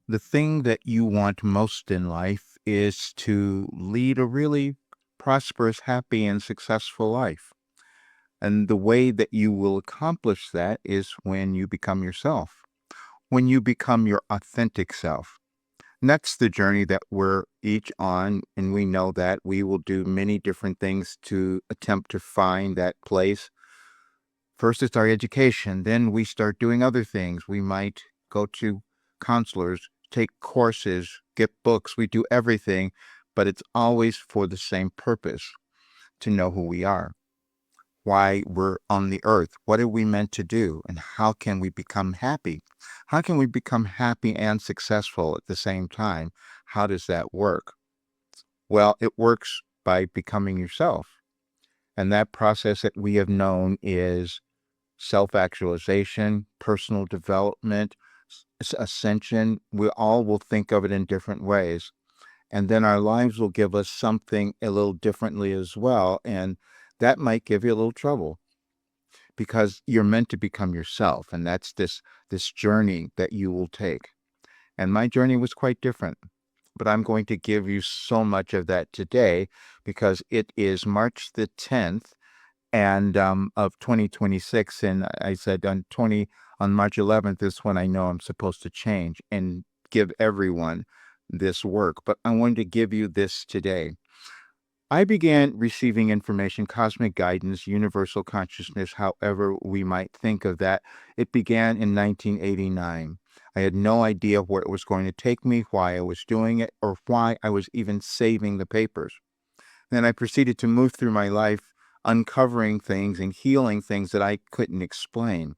The thing that you want most in life is to lead a really prosperous, happy, and successful life. And the way that you will accomplish that is when you become yourself, when you become your authentic self. And that's the journey that we're each on. And we know that we will do many different things to attempt to find that place. First, it's our education. Then we start doing other things. We might go to counselors, take courses, get books. We do everything, but it's always for the same purpose, to know who we are, why we're on the earth, what are we meant to do, and how can we become happy? How can we become happy and successful at the same time? How does that work? Well, it works by becoming yourself. And that process that we have known is self-actualization, personal development, ascension. We all will think of it in different ways. And then our lives will give us something a little differently as well. And that might give you a little trouble because you're meant to become yourself. And that's this journey that you will take. And my journey was quite different. But I'm going to give you so much of that today because it is March the 10th and of 2026, and I said on March 11th is when I know I'm supposed to change and give everyone this work. But I wanted to give you this today. I began receiving information, cosmic guidance, universal consciousness, however we might think of that. It began in 1989. I had no idea where it was going to take me, why I was doing it, or why I was even saving the papers. Then I proceeded to move through my life, uncovering things and healing things that I couldn't explain.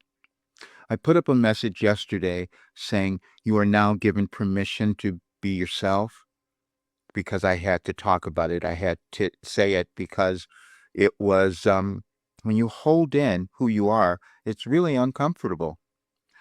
I put up a message yesterday saying, you are now given permission to be yourself, because I had to talk about it. I had to say it because it was, when you hold in who you are, it's really uncomfortable.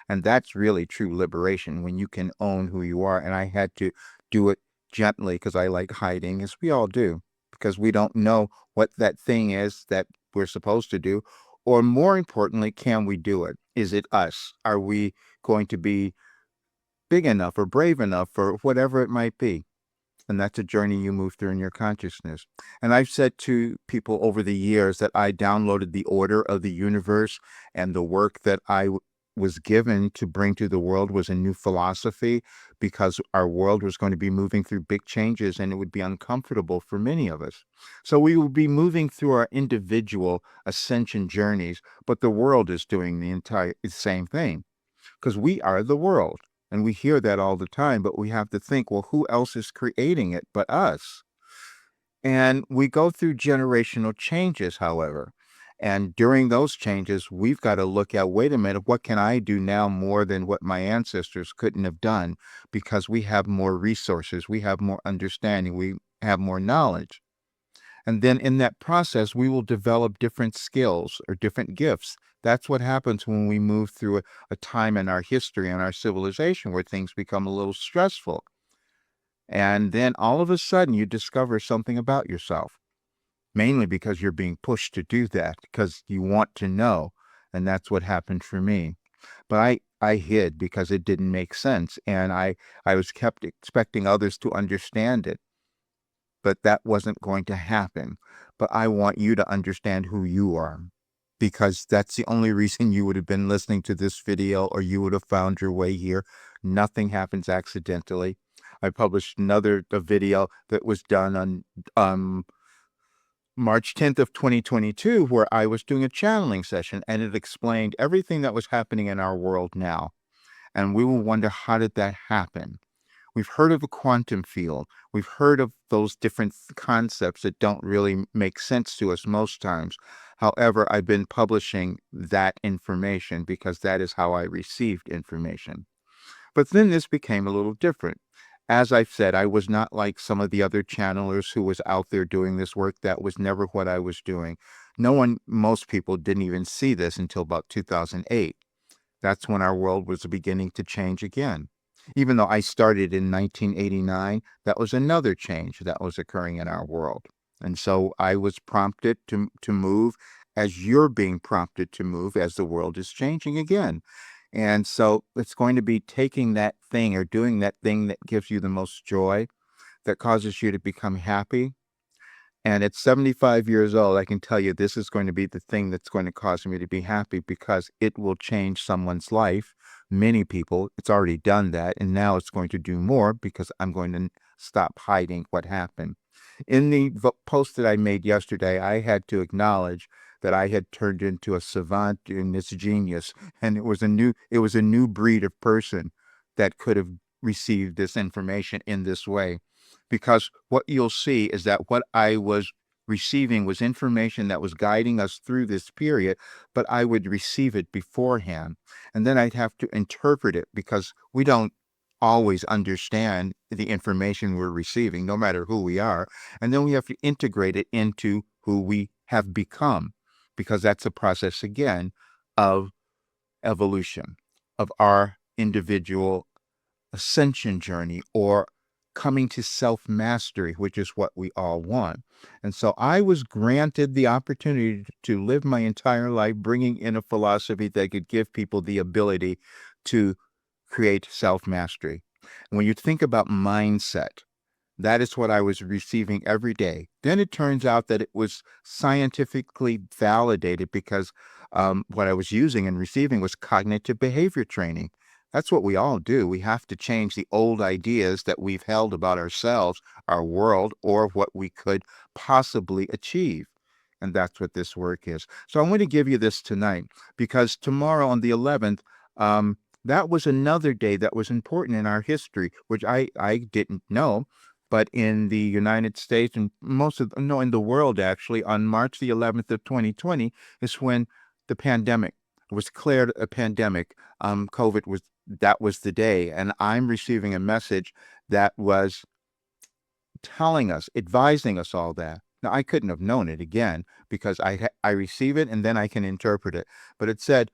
And that's really true liberation, when you can own who you are. And I had to do it gently because I like hiding, as we all do, because we don't know what that thing is that we're supposed to do. Or more importantly, can we do it? Is it us? Are we going to be big enough or brave enough or whatever it might be? And that's a journey you move through in your consciousness. And I've said to people over the years that I downloaded the order of the universe, and the work that I was given to bring to the world was a new philosophy, because our world was going to be moving through big changes and it would be uncomfortable for many of us. So we will be moving through our individual ascension journeys, but the world is doing the same thing, because we are the world. And we hear that all the time, but we have to think, well, who else is creating it but us? And we go through generational changes, however. And during those changes, we've got to look at, wait a minute, what can I do now more than what my ancestors couldn't have done? Because we have more resources, we have more understanding, we have more knowledge. And then in that process, we will develop different skills or different gifts. That's what happens when we move through a time in our history and our civilization where things become a little stressful. And then all of a sudden you discover something about yourself, mainly because you're being pushed to do that because you want to know. And that's what happened for me. But I hid because it didn't make sense. And I was kept expecting others to understand it. But that wasn't going to happen. But I want you to understand who you are, because that's the only reason you would have been listening to this video, or you would have found your way here. Nothing happens accidentally. I published a video that was done on March 10th of 2022, where I was doing a channeling session, and it explained everything that was happening in our world now. And we will wonder, how did that happen? We've heard of a quantum field. We've heard of those different concepts that don't really make sense to us most times. However, I've been publishing that information because that is how I received information. But then this became a little different. As I've said, I was not like some of the other channelers who was out there doing this work. That was never what I was doing. Most people didn't even see this until about 2008. That's when our world was beginning to change again. Even though I started in 1989, that was another change that was occurring in our world. And so I was prompted to move, as you're being prompted to move, as the world is changing again. And so it's going to be taking that thing or doing that thing that gives you the most joy, that causes you to become happy. And at 75 years old, I can tell you this is going to be the thing that's going to cause me to be happy, because it will change someone's life. Many people, it's already done that. And now it's going to do more, because I'm going to stop hiding what happened. In the post that I made yesterday, I had to acknowledge that I had turned into a savant in this genius, and it was a new breed of person that could have received this information in this way. Because what you'll see is that what I was receiving was information that was guiding us through this period, but I would receive it beforehand. And then I'd have to interpret it, because we don't always understand the information we're receiving, no matter who we are. And then we have to integrate it into who we have become, because that's a process, again, of evolution, of our individual ascension journey, or coming to self-mastery, which is what we all want. And so I was granted the opportunity to live my entire life bringing in a philosophy that could give people the ability to create self-mastery. And when you think about mindset, that is what I was receiving every day. Then it turns out that it was scientifically validated, because what I was using and receiving was cognitive behavior training. That's what we all do. We have to change the old ideas that we've held about ourselves, our world, or what we could possibly achieve. And that's what this work is. So I'm going to give you this tonight, because tomorrow on the 11th, that was another day that was important in our history, which I didn't know. But in the United States and in the world, actually, on March the 11th of 2020 is when the pandemic was declared a pandemic. That was the day. And I'm receiving a message that was telling us, advising us all that. Now, I couldn't have known it, again, because I receive it and then I can interpret it. But it said,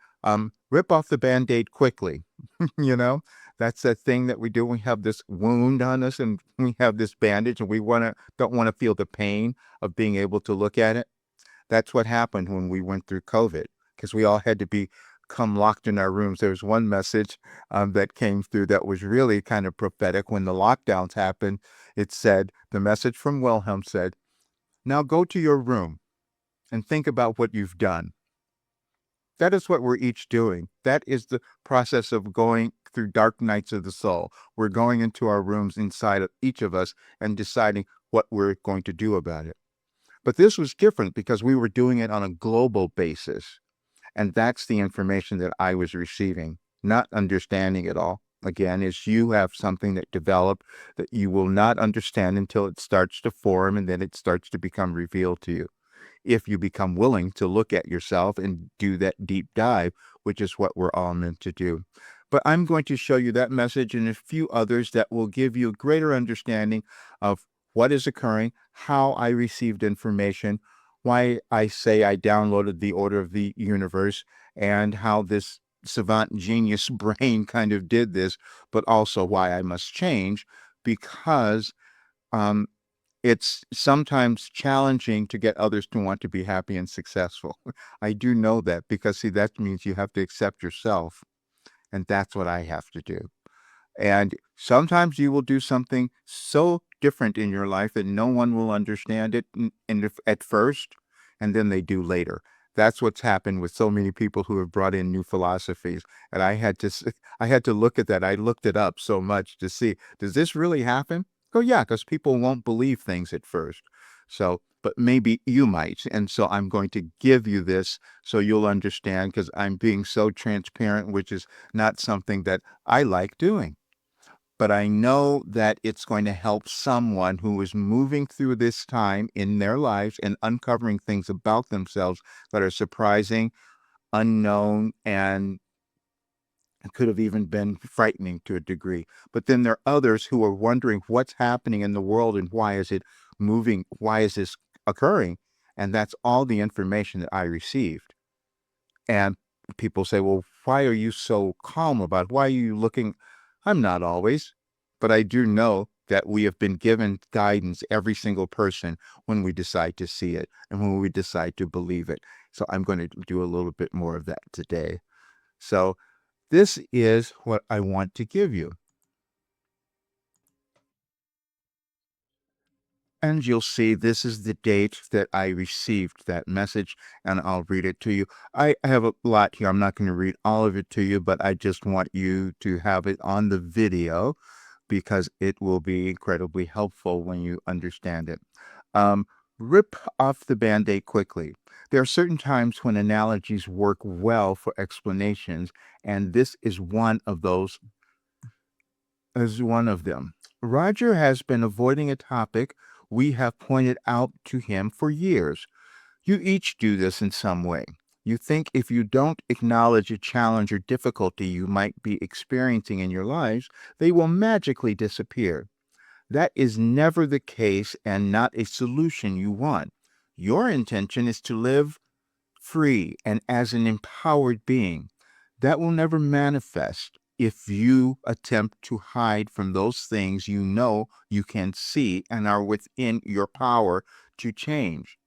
rip off the Band-Aid quickly. You know, that's the thing that we do. We have this wound on us and we have this bandage, and we don't want to feel the pain of being able to look at it. That's what happened when we went through COVID, because we all had to become locked in our rooms. There was one message that came through that was really kind of prophetic. When the lockdowns happened, the message from Wilhelm said, now go to your room and think about what you've done. That is what we're each doing. That is the process of going through dark nights of the soul. We're going into our rooms inside of each of us and deciding what we're going to do about it. But this was different, because we were doing it on a global basis. And that's the information that I was receiving, not understanding it all. Again, is you have something that developed that you will not understand until it starts to form, and then it starts to become revealed to you, if you become willing to look at yourself and do that deep dive, which is what we're all meant to do. But I'm going to show you that message and a few others that will give you a greater understanding of what is occurring, how I received information, why I say I downloaded the order of the universe, and how this savant genius brain kind of did this, but also why I must change, because it's sometimes challenging to get others to want to be happy and successful. I do know that, because, see, that means you have to accept yourself, and that's what I have to do. And sometimes you will do something so different in your life that no one will understand it at first, and then they do later. That's what's happened with so many people who have brought in new philosophies. And I had to look at that. I looked it up so much to see, does this really happen? Oh, yeah, because people won't believe things at first. So, but maybe you might. And so I'm going to give you this so you'll understand, because I'm being so transparent, which is not something that I like doing. But I know that it's going to help someone who is moving through this time in their lives and uncovering things about themselves that are surprising, unknown, and could have even been frightening to a degree. But then there are others who are wondering what's happening in the world and why is it moving? Why is this occurring? And that's all the information that I received. And people say, well, why are you so calm about it? Why are you looking? I'm not always, but I do know that we have been given guidance, every single person, when we decide to see it and when we decide to believe it. So I'm going to do a little bit more of that today. So This is what I want to give you. And you'll see this is the date that I received that message, and I'll read it to you. I have a lot here. I'm not going to read all of it to you, but I just want you to have it on the video because it will be incredibly helpful when you understand it. Um, Rip off the Band-Aid quickly. There are certain times when analogies work well for explanations, and this is one of those as one of them. Roger has been avoiding a topic we have pointed out to him for years. You each do this in some way. You think if you don't acknowledge a challenge or difficulty you might be experiencing in your lives, they will magically disappear. That is never the case and not a solution you want. Your intention is to live free and as an empowered being. That will never manifest if you attempt to hide from those things you know you can see and are within your power to change.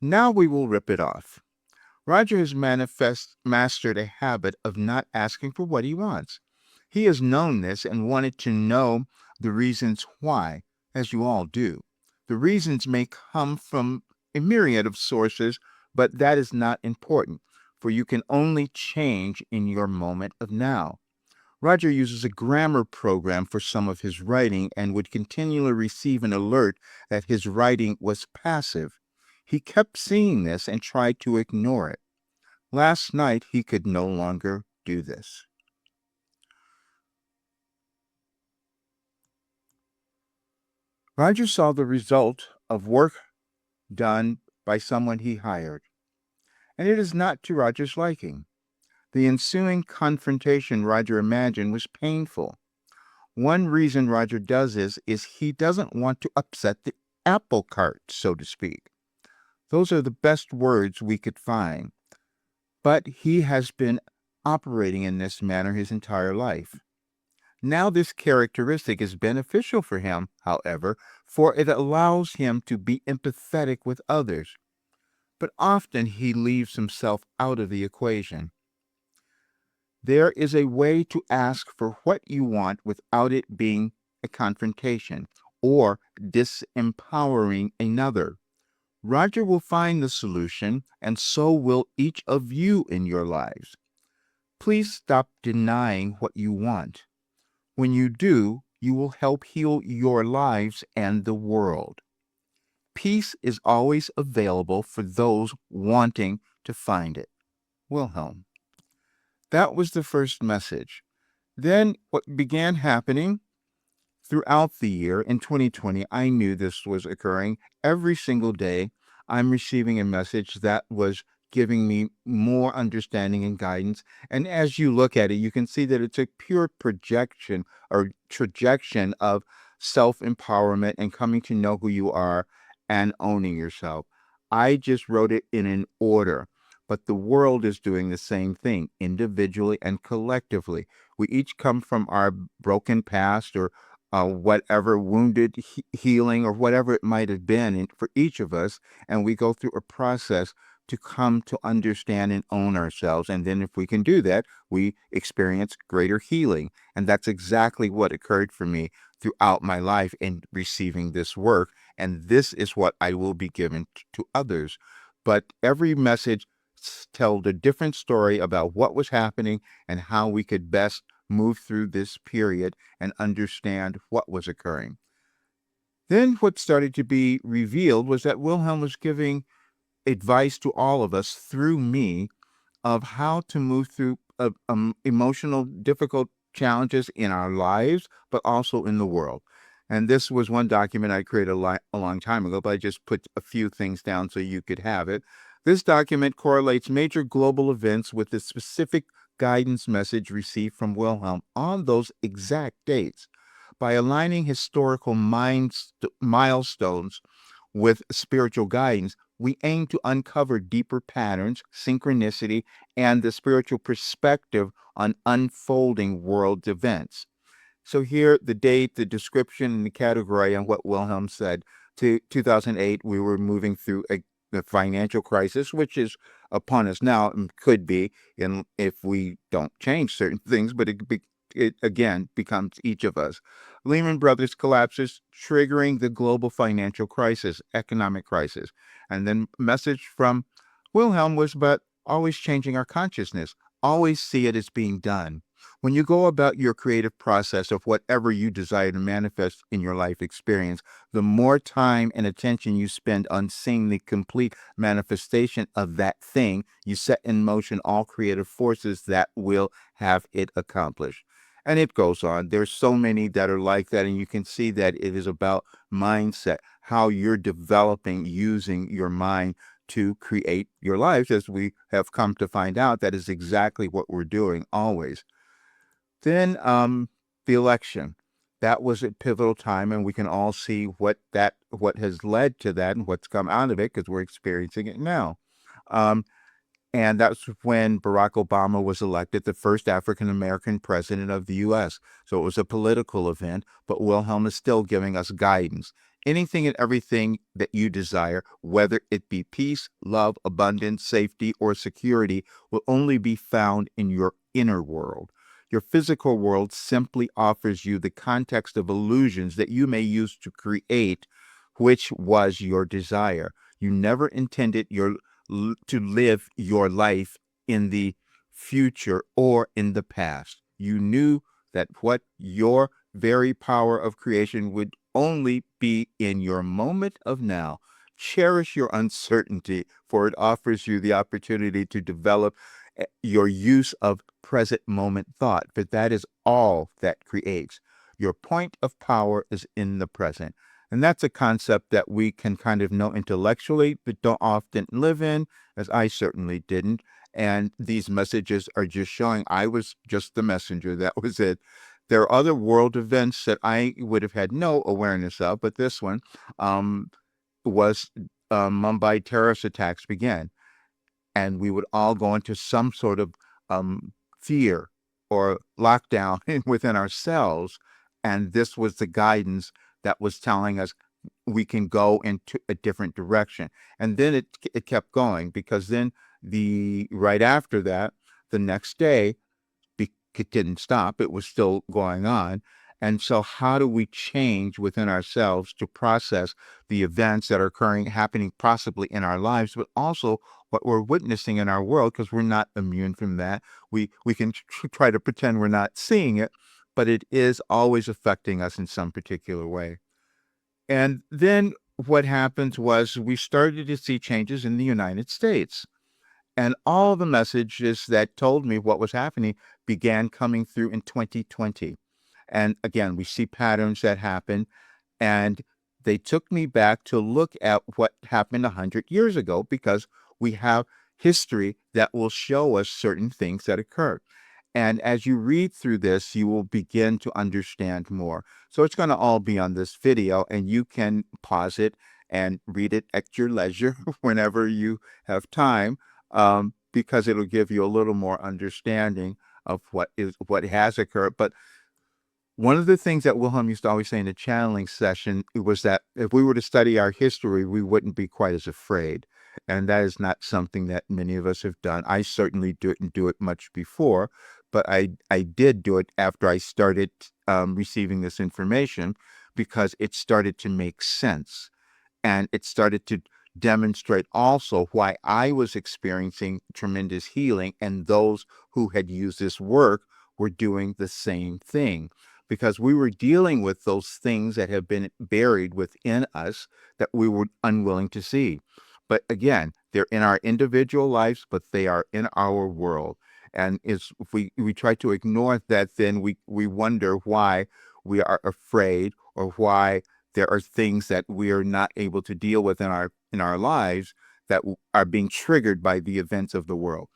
Now we will rip it off. Roger has mastered a habit of not asking for what he wants. He has known this and wanted to know the reasons why, as you all do. The reasons may come from a myriad of sources, but that is not important, for you can only change in your moment of now. Roger uses a grammar program for some of his writing and would continually receive an alert that his writing was passive. He kept seeing this and tried to ignore it. Last night, he could no longer do this. Roger saw the result of work done by someone he hired, and it is not to Roger's liking. The ensuing confrontation Roger imagined was painful. One reason Roger does this is he doesn't want to upset the apple cart, so to speak. Those are the best words we could find. But he has been operating in this manner his entire life. Now, this characteristic is beneficial for him, however, for it allows him to be empathetic with others. But often he leaves himself out of the equation. There is a way to ask for what you want without it being a confrontation or disempowering another. Roger will find the solution, and so will each of you in your lives. Please stop denying what you want. When you do, you will help heal your lives and the world. Peace is always available for those wanting to find it. Wilhelm. That was the first message. Then what began happening throughout the year in 2020, I knew this was occurring. Every single day, I'm receiving a message that was giving me more understanding and guidance. And as you look at it, you can see that it's a pure projection or trajection of self empowerment and coming to know who you are and owning yourself. I just wrote it in an order, but the world is doing the same thing individually and collectively. We each come from our broken past or whatever wounded healing or whatever it might have been for each of us, and we go through a process to come to understand and own ourselves. And then if we can do that, we experience greater healing. And that's exactly what occurred for me throughout my life in receiving this work. And this is what I will be given to others. But every message told a different story about what was happening and how we could best move through this period and understand what was occurring. Then what started to be revealed was that Wilhelm was giving advice to all of us through me of how to move through emotional, difficult challenges in our lives, but also in the world. And this was one document I created a long time ago, but I just put a few things down so you could have it. This document correlates major global events with the specific guidance message received from Wilhelm on those exact dates. By aligning historical milestones with spiritual guidance, we aim to uncover deeper patterns, synchronicity, and the spiritual perspective on unfolding world events. So here, the date, the description, and the category, and what Wilhelm said. To 2008, we were moving through the financial crisis, which is upon us now. Could be in if we don't change certain things, but it again becomes each of us. Lehman Brothers collapses, triggering the global financial crisis, economic crisis. And then message from Wilhelm was about always changing our consciousness, always see it as being done. When you go about your creative process of whatever you desire to manifest in your life experience, the more time and attention you spend on seeing the complete manifestation of that thing, you set in motion all creative forces that will have it accomplished. And it goes on. There's so many that are like that, and you can see that it is about mindset, how you're developing using your mind to create your lives, as we have come to find out that is exactly what we're doing always. Then the election. That was a pivotal time, and we can all see what has led to that and what's come out of it because we're experiencing it now. Um, and that's when Barack Obama was elected the first African American president of the U.S. So it was a political event, but Wilhelm is still giving us guidance. Anything and everything that you desire, whether it be peace, love, abundance, safety, or security, will only be found in your inner world. Your physical world simply offers you the context of illusions that you may use to create which was your desire. You never intended to live your life in the future or in the past. You knew that what your very power of creation would only be in your moment of now. Cherish your uncertainty, for it offers you the opportunity to develop your use of present moment thought, for that is all that creates. Your point of power is in the present. And that's a concept that we can kind of know intellectually, but don't often live in, as I certainly didn't. And these messages are just showing I was just the messenger. That was it. There are other world events that I would have had no awareness of, but this one was Mumbai terrorist attacks began. And we would all go into some sort of fear or lockdown within ourselves. And this was the guidance that was telling us we can go into a different direction. And then it kept going, because then right after that, the next day, it didn't stop. It was still going on. And so how do we change within ourselves to process the events that are happening possibly in our lives, but also what we're witnessing in our world, because we're not immune from that. We can try to pretend we're not seeing it, but it is always affecting us in some particular way. And then what happened was we started to see changes in the United States. And all the messages that told me what was happening began coming through in 2020. And again, we see patterns that happen. And they took me back to look at what happened 100 years ago, because we have history that will show us certain things that occurred. And as you read through this, you will begin to understand more. So it's going to all be on this video, and you can pause it and read it at your leisure whenever you have time, because it'll give you a little more understanding of what has occurred. But one of the things that Wilhelm used to always say in the channeling session was that if we were to study our history, we wouldn't be quite as afraid. And that is not something that many of us have done. I certainly didn't do it much before, but I did do it after I started receiving this information, because it started to make sense. And it started to demonstrate also why I was experiencing tremendous healing, and those who had used this work were doing the same thing, because we were dealing with those things that have been buried within us that we were unwilling to see. But again, they're in our individual lives, but they are in our world. And if we try to ignore that, then we wonder why we are afraid, or why there are things that we are not able to deal with in our lives that are being triggered by the events of the world.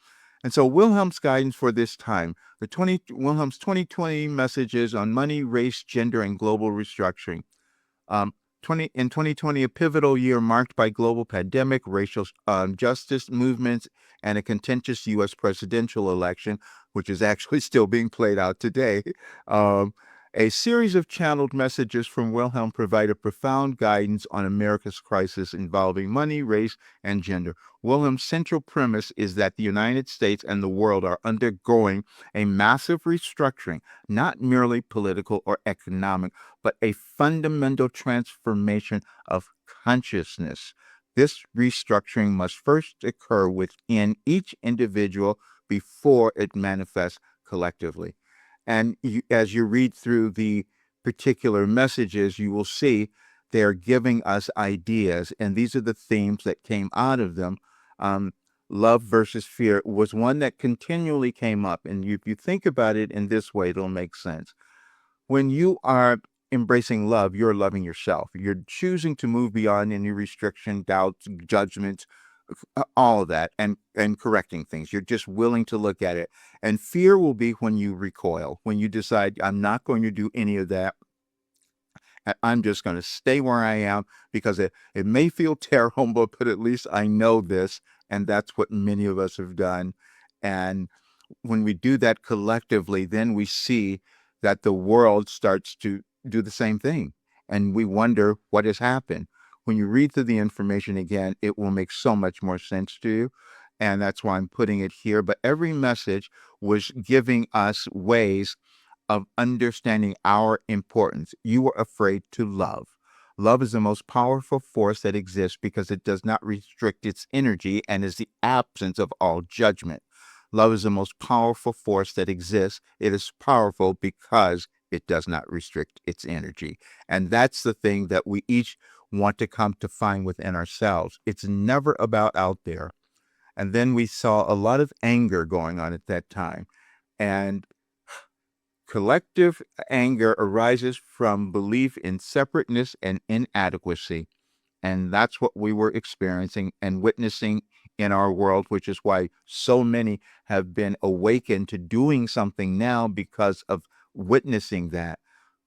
And so Wilhelm's guidance for this time, Wilhelm's 2020 messages on money, race, gender, and global restructuring. In 2020, a pivotal year marked by global pandemic, racial justice movements, and a contentious U.S. presidential election, which is actually still being played out today. A series of channeled messages from Wilhelm provide a profound guidance on America's crisis involving money, race, and gender. Wilhelm's central premise is that the United States and the world are undergoing a massive restructuring, not merely political or economic, but a fundamental transformation of consciousness. This restructuring must first occur within each individual before it manifests collectively. And as you read through the particular messages, you will see they're giving us ideas. And these are the themes that came out of them. Um, Love versus fear was one that continually came up. And if you think about it in this way, it'll make sense. When you are embracing love, you're loving yourself. You're choosing to move beyond any restriction, doubts, judgments, all of that, and correcting things. You're just willing to look at it. And fear will be when you recoil, when you decide, I'm not going to do any of that. I'm just going to stay where I am because it may feel terrible, but at least I know this. And that's what many of us have done. And when we do that collectively, then we see that the world starts to do the same thing. And we wonder what has happened. When you read through the information again, it will make so much more sense to you. And that's why I'm putting it here. But every message was giving us ways of understanding our importance. You are afraid to love. Love is the most powerful force that exists because it does not restrict its energy and is the absence of all judgment. Love is the most powerful force that exists. It is powerful because it does not restrict its energy. And that's the thing that we each want to come to find within ourselves. It's never about out there. And then we saw a lot of anger going on at that time. And collective anger arises from belief in separateness and inadequacy. And that's what we were experiencing and witnessing in our world, which is why so many have been awakened to doing something now because of witnessing that.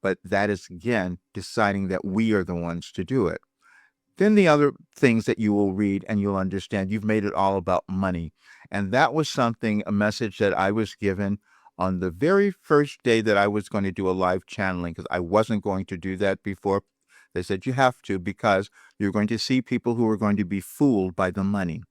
But that is, again, deciding that we are the ones to do it. Then the other things that you will read and you'll understand, you've made it all about money. And that was something, a message that I was given on the very first day that I was going to do a live channeling, because I wasn't going to do that before. They said you have to, because you're going to see people who are going to be fooled by the money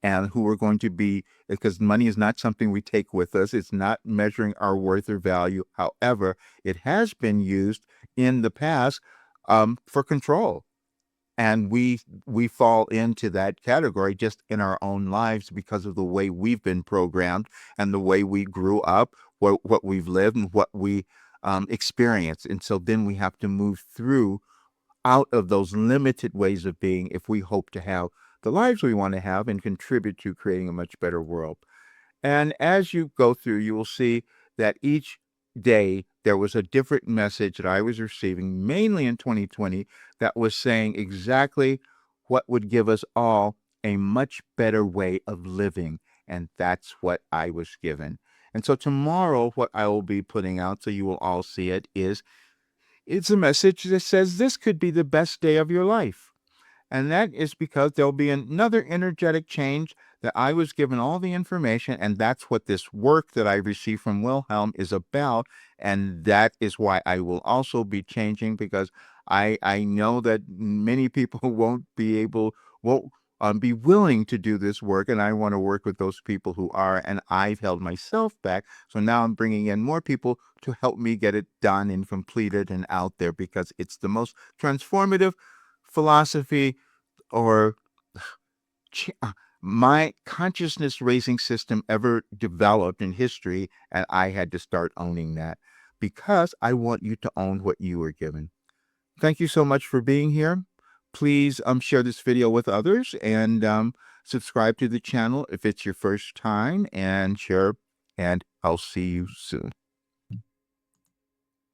and who are going to be, because money is not something we take with us. It's not measuring our worth or value. However, it has been used in the past for control. And we fall into that category just in our own lives because of the way we've been programmed and the way we grew up, what we've lived and what we experienced. And so then we have to move through out of those limited ways of being if we hope to have the lives we want to have and contribute to creating a much better world. And as you go through, you will see that each day there was a different message that I was receiving, mainly in 2020, that was saying exactly what would give us all a much better way of living. And that's what I was given. And so tomorrow, what I will be putting out, so you will all see it, it's a message that says this could be the best day of your life. And that is because there'll be another energetic change that I was given all the information. And that's what this work that I received from Wilhelm is about. And that is why I will also be changing, because I know that many people won't be willing to do this work. And I want to work with those people who are. And I've held myself back. So now I'm bringing in more people to help me get it done and completed and out there, because it's the most transformative philosophy or my consciousness raising system ever developed in history. And I had to start owning that because I want you to own what you were given. Thank you so much for being here. Please share this video with others and subscribe to the channel if it's your first time, and share, and I'll see you soon.